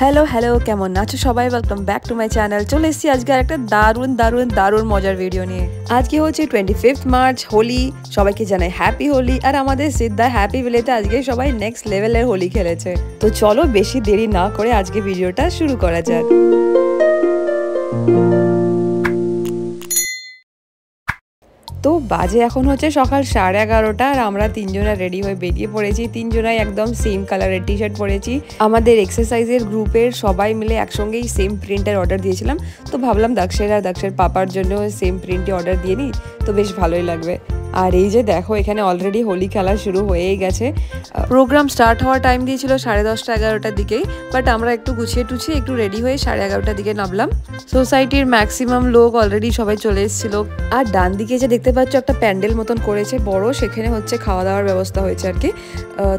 Hello hello কেমন আছো সবাই, welcome back to my channel. চলে এসেছি আজকে আর একটা দারুণ দারুণ দারুণ মজার ভিডিও নিয়ে। আজকে হচ্ছে 25 মার্চ, হোলি। সবাইকে জানাই হ্যাপি হোলি। আর আমাদের সিদ্ধা হ্যাপি ভিলেতে আজকে সবাই নেক্সট লেভেলের হোলি খেলেছে। তো চলো বেশি দেরি না করে আজকে ভিডিওটা শুরু করা যাক। তো বাজে এখন হচ্ছে সকাল 11:30 আর আমরা তিনজনা রেডি হয়ে বেরিয়ে পড়েছি। তিনজনাই একদম সেম কালারের টি শার্ট পরেছি। আমাদের এক্সারসাইজের গ্রুপের সবাই মিলে একসঙ্গেই সেম প্রিন্টের অর্ডার দিয়েছিলাম। তো ভাবলাম দাক্ষের আর দাক্ষের পাপার জন্য সেম প্রিন্টে অর্ডার দিয়ে নিই, তো বেশ ভালোই লাগবে। আর এই যে দেখো এখানে অলরেডি হোলি খেলা শুরু হয়েই গেছে। প্রোগ্রাম স্টার্ট হওয়ার টাইম দিয়েছিল 10:30 11টার দিকেই, বাট আমরা একটু গুছিয়ে টুছিয়ে একটু রেডি হয়ে 11:30টার দিকে নামলাম। সোসাইটির ম্যাক্সিমাম লোক অলরেডি সবাই চলে এসেছিল। আর ডান দিকে যে দেখতে পাচ্ছ একটা প্যান্ডেল মতন করেছে বড়, সেখানে হচ্ছে খাওয়া দাওয়ার ব্যবস্থা হয়েছে আর কি।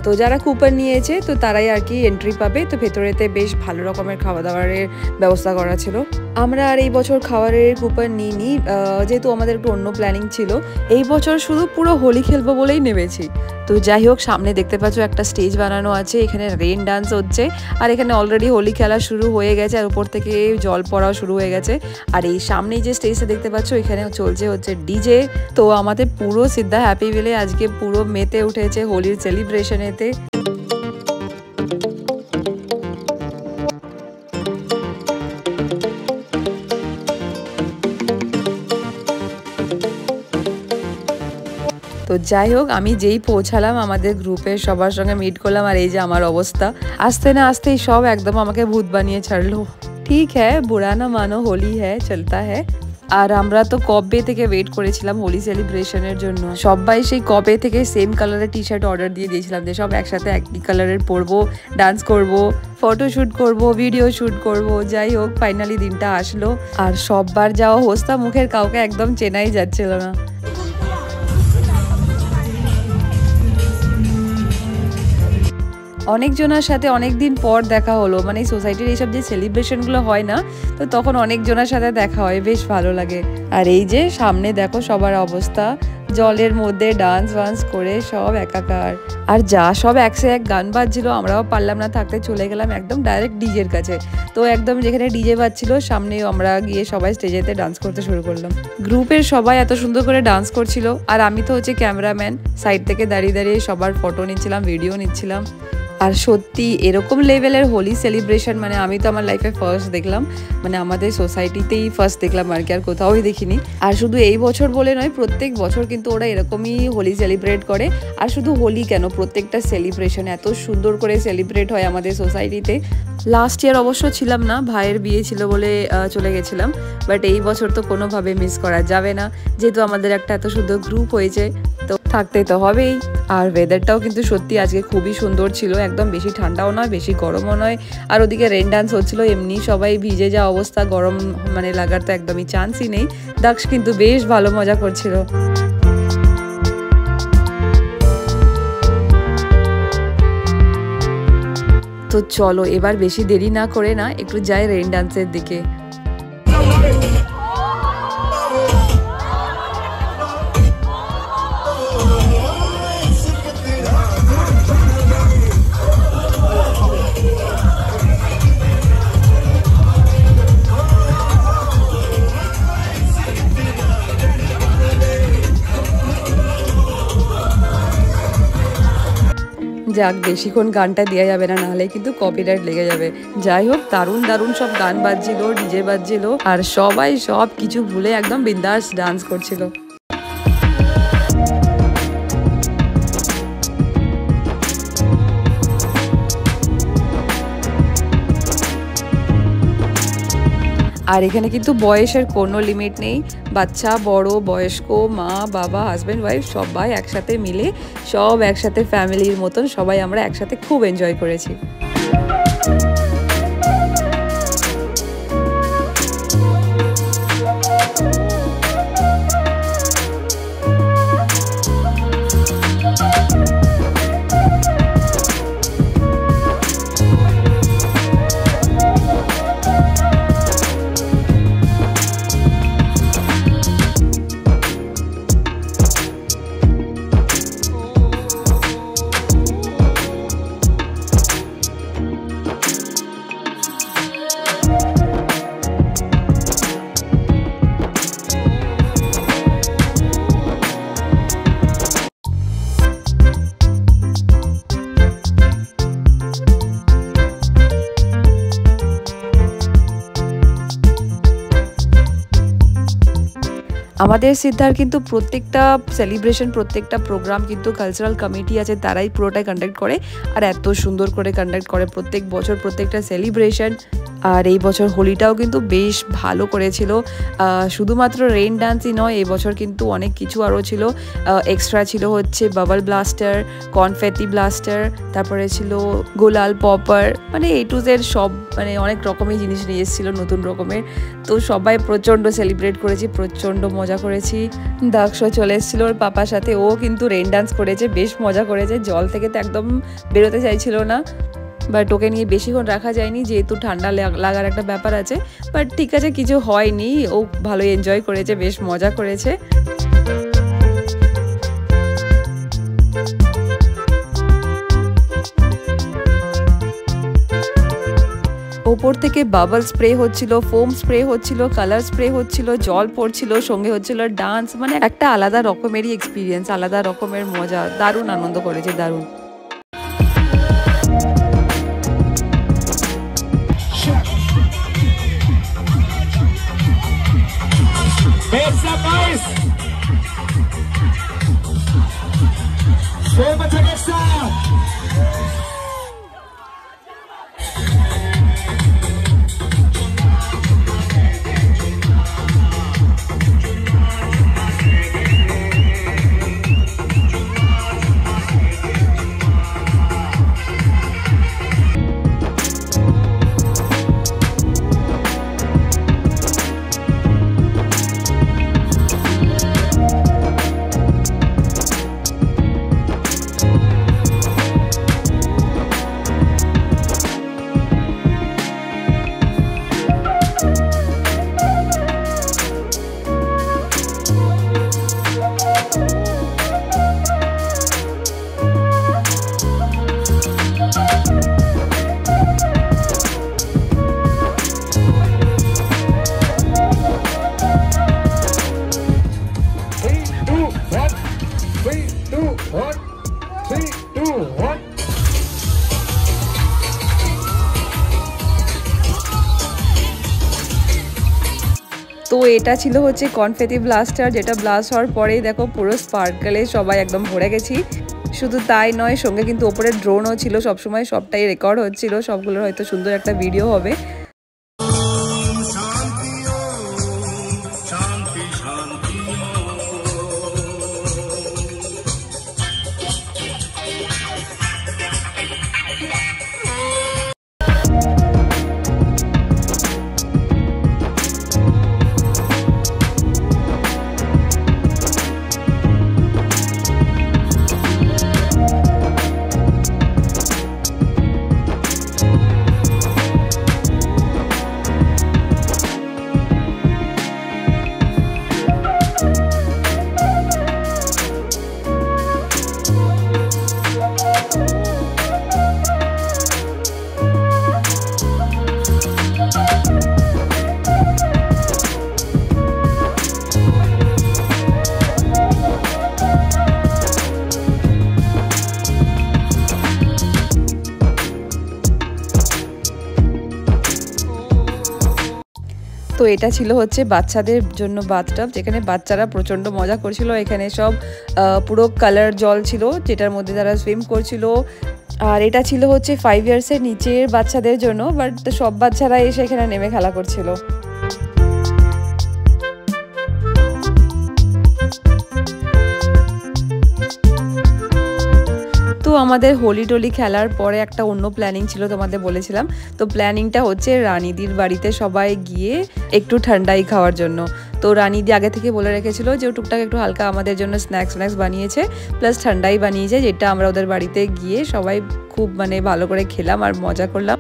তো যারা কুপন নিয়েছে তো তারাই আর কি এন্ট্রি পাবে। তো ভেতরেতে বেশ ভালো রকমের খাওয়া দাওয়ারের ব্যবস্থা করা ছিল। আমরা আর এই বছর খাবারের কুপন নিইনি, যেহেতু আমাদের একটু অন্য প্ল্যানিং ছিল। এই বছর শুধু পুরো হোলি খেলবো বলেই নেমেছি। তো যাই হোক, সামনে দেখতে পাচ্ছ একটা স্টেজ বানানো আছে, এখানে রেইন ডান্স হচ্ছে। আর এখানে অলরেডি হোলি খেলা শুরু হয়ে গেছে, আর উপর থেকে জল পড়াও শুরু হয়ে গেছে। আর এই সামনেই যে স্টেজটা দেখতে পাচ্ছ এখানে চলছে হচ্ছে ডিজে। তো আমাদের পুরো সিদ্ধা হ্যাপি ভিলে আজকে পুরো মেতে উঠেছে হোলির সেলিব্রেশনেতে। তো যাই হোক, আমি যেই পৌঁছালাম আমাদের গ্রুপের সবার সঙ্গে মিট করলাম, আর এই যে আমার অবস্থা। আসতে না আসতেই সব একদম আমাকে ভূত বানিয়ে ছাড়লো। ঠিক হ্যাঁ, বুড়া না মানো, হোলি হ্যাঁ, চলতা হ্যাঁ। আর আমরা তো কবে থেকে ওয়েট করেছিলাম হোলি সেলিব্রেশনের জন্য। সবাই সেই কবে থেকে সেম কালারের টি শার্ট অর্ডার দিয়ে দিয়েছিলাম যে সব একসাথে একই কালারের পরবো, ডান্স করব, ফটো শ্যুট করব, ভিডিও শ্যুট করব। যাই হোক, ফাইনালি দিনটা আসলো। আর সববার যাওয়া হোস্তা মুখের কাউকে একদম চেনাই যাচ্ছিল না। অনেকজনের সাথে অনেক দিন পর দেখা হলো, মানে সোসাইটির এইসব যে সেলিব্রেশনগুলো হয় না, তো তখন অনেকজনের সাথে দেখা হয়, বেশ ভালো লাগে। আর এই যে সামনে দেখো সবার অবস্থা, জলের মধ্যে ডান্স ওয়ান্স করে সব একাকার। আর যা সব একসে এক গান বাজছিল, আমরাও পারলাম না থাকতে, চলে গেলাম একদম ডাইরেক্ট ডিজের কাছে। তো একদম যেখানে ডিজে বাজছিল সামনে আমরা গিয়ে সবাই স্টেজেতে ডান্স করতে শুরু করলাম। গ্রুপের সবাই এত সুন্দর করে ডান্স করছিল, আর আমি তো হচ্ছে ক্যামেরাম্যান, সাইড থেকে দাঁড়িয়ে দাঁড়িয়ে সবার ফটো নিচ্ছিলাম, ভিডিও নিচ্ছিলাম। আর সত্যি এরকম লেভেলের হোলি সেলিব্রেশন মানে আমি তো আমার লাইফে ফার্স্ট দেখলাম, মানে আমাদের সোসাইটিতেই ফার্স্ট দেখলাম আর কি, আর কোথাওই দেখিনি। আর শুধু এই বছর বলে নয়, প্রত্যেক বছর কিন্তু ওরা এরকমই হোলি সেলিব্রেট করে। আর শুধু হোলি কেন, প্রত্যেকটা সেলিব্রেশন এত সুন্দর করে সেলিব্রেট হয় আমাদের সোসাইটিতে। লাস্ট ইয়ার অবশ্য ছিলাম না, ভাইয়ের বিয়ে ছিল বলে চলে গেছিলাম, বাট এই বছর তো কোনোভাবে মিস করা যাবে না, যেহেতু আমাদের একটা এত সুন্দর গ্রুপ হয়েছে, তো থাকতে তো হবেই। আর ওয়েদারটাও কিন্তু সত্যি আজকে খুবই সুন্দর ছিল, একদম বেশি ঠান্ডাও নয় বেশি গরমও নয়। আর ওদিকে রেন ডান্স হচ্ছিল, এমনি সবাই ভিজে যাওয়া অবস্থা, গরম মানে লাগার তো একদমই চান্সই নেই। দাক্ষ কিন্তু বেশ ভালো মজা করছিল। তো চলো এবার বেশি দেরি না করে না একটু যাই রেন ডান্সের দিকে। যাক, বেশিক্ষণ গানটা দেওয়া যাবে না, নাহলে কিন্তু কপিরাইট লেগে যাবে। যাই হোক, দারুণ দারুণ সব গান বাজছিল, ডিজে বাজছিল, আর সবাই সব কিছু ভুলে একদম বিন্দাস ডান্স করছিল। আর এখানে কিন্তু বয়সের কোনো লিমিট নেই, বাচ্চা বড় বয়স্ক, মা বাবা হাজব্যান্ড ওয়াইফ সবাই একসাথে মিলে, সব একসাথে ফ্যামিলির মতন সবাই আমরা একসাথে খুব এনজয় করেছি। আমাদের সিদ্ধার কিন্তু প্রত্যেকটা সেলিব্রেশন, প্রত্যেকটা প্রোগ্রাম কিন্তু কালচারাল কমিটি আছে, তারাই পুরোটাই কন্ডাক্ট করে আর এত সুন্দর করে কন্ডাক্ট করে প্রত্যেক বছর প্রত্যেকটা সেলিব্রেশন। আর এই বছর হোলিটাও কিন্তু বেশ ভালো করেছিল। শুধুমাত্র রেইন ডান্সই নয়, এই বছর কিন্তু অনেক কিছু আরও ছিল। এক্সট্রা ছিল হচ্ছে বাবল ব্লাস্টার, কনফেটি ব্লাস্টার, তারপরে ছিল গোলাল পপার, মানে এ টু জেড সব, মানে অনেক রকমের জিনিস নিয়ে এসেছিলো নতুন রকমের। তো সবাই প্রচণ্ড সেলিব্রেট করেছি, প্রচণ্ড মজা করেছি। দাক্ষ চলে এসেছিলো ওর পাপার সাথে, ও কিন্তু রেইন ডান্স করেছে, বেশ মজা করেছে। জল থেকে তো একদম বেরোতে চাইছিল না, বাট ওকে নিয়ে বেশিক্ষণ রাখা যায়নি যেহেতু ঠান্ডা লাগার একটা ব্যাপার আছে। বাট ঠিক আছে, কিছু হয়নি, ও ভালো এনজয় করেছে, বেশ মজা করেছে। ওপর থেকে বাবল স্প্রে হচ্ছিল, ফোম স্প্রে হচ্ছিল, কালার স্প্রে হচ্ছিল, জল পড়ছিল, সঙ্গে হচ্ছিল ডান্স, মানে একটা আলাদা রকমেরই এক্সপিরিয়েন্স, আলাদা রকমের মজা, দারুণ আনন্দ করেছে, দারুণ। তো এটা ছিল হচ্ছে কনফেটি ব্লাস্টার, যেটা ব্লাস্ট হওয়ার পরেই দেখো পুরো স্পার্কেলে সবাই একদম ভরে গেছি। শুধু তাই নয়, সঙ্গে কিন্তু ওপরে ড্রোনও ছিল, সবসময় সবটাই রেকর্ড হচ্ছিল, সবগুলোর হয়তো সুন্দর একটা ভিডিও হবে। তো এটা ছিল হচ্ছে বাচ্চাদের জন্য বাথটাব, যেখানে বাচ্চারা প্রচণ্ড মজা করছিল। এখানে সব পুরো কালার জল ছিল, যেটার মধ্যে তারা সুইম করছিল। আর এটা ছিল হচ্ছে 5 ইয়ার্সের নিচের বাচ্চাদের জন্য, বাট সব বাচ্চারা এসে এখানে নেমে খেলা করছিল। তো আমাদের হোলি টোলি খেলার পরে একটা অন্য প্ল্যানিং ছিল, তোমাদের বলেছিলাম। তো প্ল্যানিংটা হচ্ছে রানীদির বাড়িতে সবাই গিয়ে একটু ঠান্ডাই খাওয়ার জন্য। তো রানীদি আগে থেকে বলে রেখেছিল যে টুকটাক একটু হালকা আমাদের জন্য স্ন্যাক্স বানিয়েছে, প্লাস ঠান্ডাই বানিয়েছে, যেটা আমরা ওদের বাড়িতে গিয়ে সবাই খুব মানে ভালো করে খেলাম আর মজা করলাম।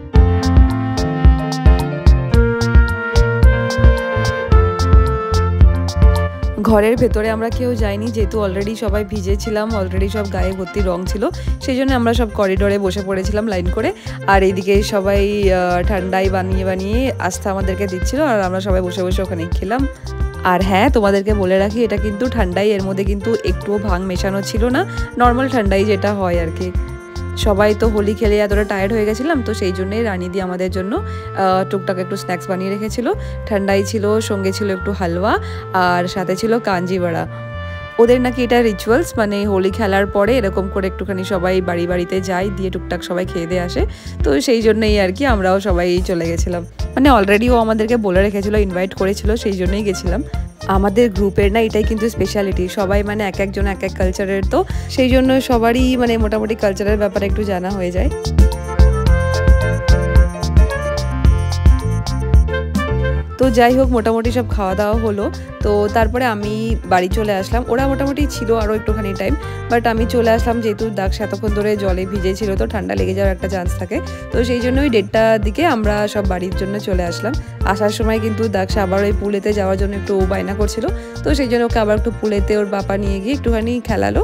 ঘরের ভেতরে আমরা কেউ যাইনি, যেহেতু অলরেডি সবাই ভিজেছিলাম, অলরেডি সব গায়ে ভর্তি রং ছিল, সেই জন্য আমরা সব করিডোরে বসে পড়েছিলাম লাইন করে। আর এইদিকে সবাই ঠান্ডাই বানিয়ে আস্থা আমাদেরকে দিচ্ছিল, আর আমরা সবাই বসে বসে ওখানে খেলাম। আর হ্যাঁ, তোমাদেরকে বলে রাখি, এটা কিন্তু ঠান্ডাই, এর মধ্যে কিন্তু একটুও ভাং মেশানো ছিল না, নর্মাল ঠান্ডাই যেটা হয় আর কি। সবাই তো হোলি খেলে এতটা টায়ার্ড হয়ে গেছিলাম, তো সেই জন্যই রানিদি আমাদের জন্য টুকটাক একটু স্ন্যাক্স বানিয়ে রেখেছিল। ঠান্ডাই ছিল, সঙ্গে ছিল একটু হালুয়া আর সাথে ছিল কাঞ্জি বড়া। ওদের নাকি এটা রিচুয়ালস, মানে হোলি খেলার পরে এরকম করে একটুখানি সবাই বাড়ি বাড়িতে যায়, দিয়ে টুকটাক সবাই খেয়ে দিয়ে আসে। তো সেই জন্যই আর কি আমরাও সবাই চলে গেছিলাম। মানে অলরেডি ও আমাদেরকে বলে রেখেছিল, ইনভাইট করেছিল, সেই জন্যই গেছিলাম। আমাদের গ্রুপের না এটাই কিন্তু স্পেশালিটি, সবাই মানে এক একজন এক এক কালচারের, তো সেই জন্য সবারই মানে মোটামুটি কালচারের ব্যাপারে একটু জানা হয়ে যায়। তো যাই হোক, মোটামুটি সব খাওয়া দাওয়া হলো। তো তারপরে আমি বাড়ি চলে আসলাম। ওরা মোটামুটি ছিল আরও একটুখানি টাইম, বাট আমি চলে আসলাম যেহেতু দাক্ষ এতক্ষণ ধরে জলে ভিজে ছিল, তো ঠান্ডা লেগে যাওয়ার একটা চান্স থাকে। তো সেই জন্য ওই 1:30টার দিকে আমরা সব বাড়ির জন্য চলে আসলাম। আসার সময় কিন্তু দাক্ষ আবার ওই পুলেতে যাওয়ার জন্য একটু বায়না করছিল, তো সেই জন্য ওকে আবার একটু পুলেতে ওর বাবা নিয়ে গিয়ে একটুখানি খেলালো।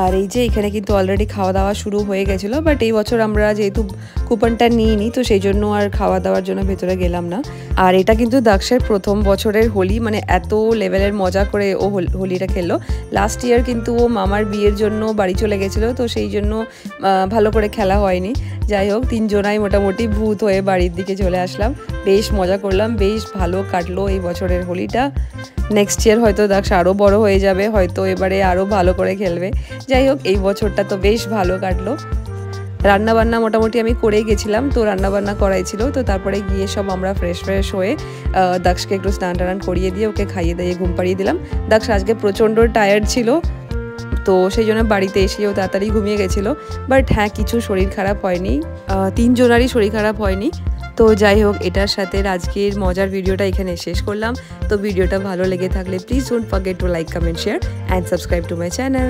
আর এই যে এখানে কিন্তু অলরেডি খাওয়া দাওয়া শুরু হয়ে গেছিলো, বাট এই বছর আমরা যেহেতু কুপনটা নিইনি, তো সেই জন্য আর খাওয়া দাওয়ার জন্য ভেতরে গেলাম না। আর এটা কিন্তু দাক্ষের প্রথম বছরের হোলি, মানে এত লেভেলের মজা করে ও হোলিটা খেললো। লাস্ট ইয়ার কিন্তু ও মামার বিয়ের জন্য বাড়ি চলে গেছিলো, তো সেই জন্য ভালো করে খেলা হয়নি। যাই হোক, 3 জনাই মোটামুটি ভূত হয়ে বাড়ির দিকে চলে আসলাম। বেশ মজা করলাম, বেশ ভালো কাটলো এই বছরের হোলিটা। নেক্সট ইয়ার হয়তো দাক্ষ আরও বড় হয়ে যাবে, হয়তো এবারে আরও ভালো করে খেলবে। যাই হোক, এই বছরটা তো বেশ ভালো কাটলো। রান্নাবান্না মোটামুটি আমি করেই গেছিলাম, তো রান্নাবান্না করাই ছিল। তো তারপরে গিয়ে সব আমরা ফ্রেশ হয়ে দাক্ষকে একটু স্নান টান করিয়ে দিয়ে ওকে খাইয়ে দিয়ে ঘুম পাড়িয়ে দিলাম। দাক্ষ আজকে প্রচণ্ড টায়ার্ড ছিল, তো সেই জন্য বাড়িতে এসেও তাড়াতাড়ি ঘুমিয়ে গেছিলো। বাট হ্যাঁ, কিছু শরীর খারাপ হয়নি, 3 জনারই শরীর খারাপ হয়নি। তো যাই হোক, এটার সাথে আজকের মজার ভিডিওটা এখানে শেষ করলাম। তো ভিডিওটা ভালো লেগে থাকলে please don't forget to like, comment, share and subscribe to my channel.